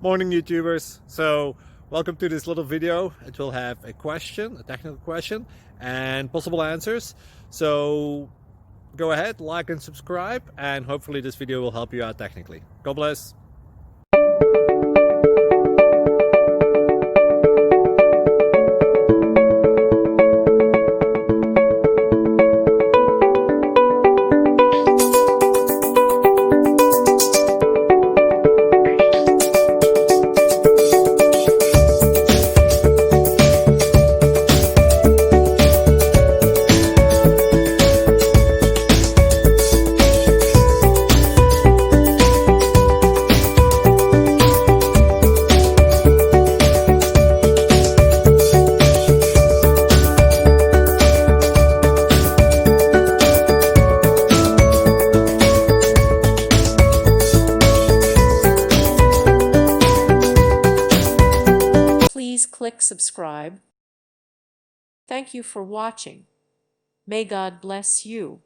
Morning YouTubers. So welcome to this little video. It will have a question, a technical question, and possible answers. So go ahead, like and subscribe, and hopefully this video will help you out technically. God bless. Please click subscribe. Thank you for watching. May God bless you.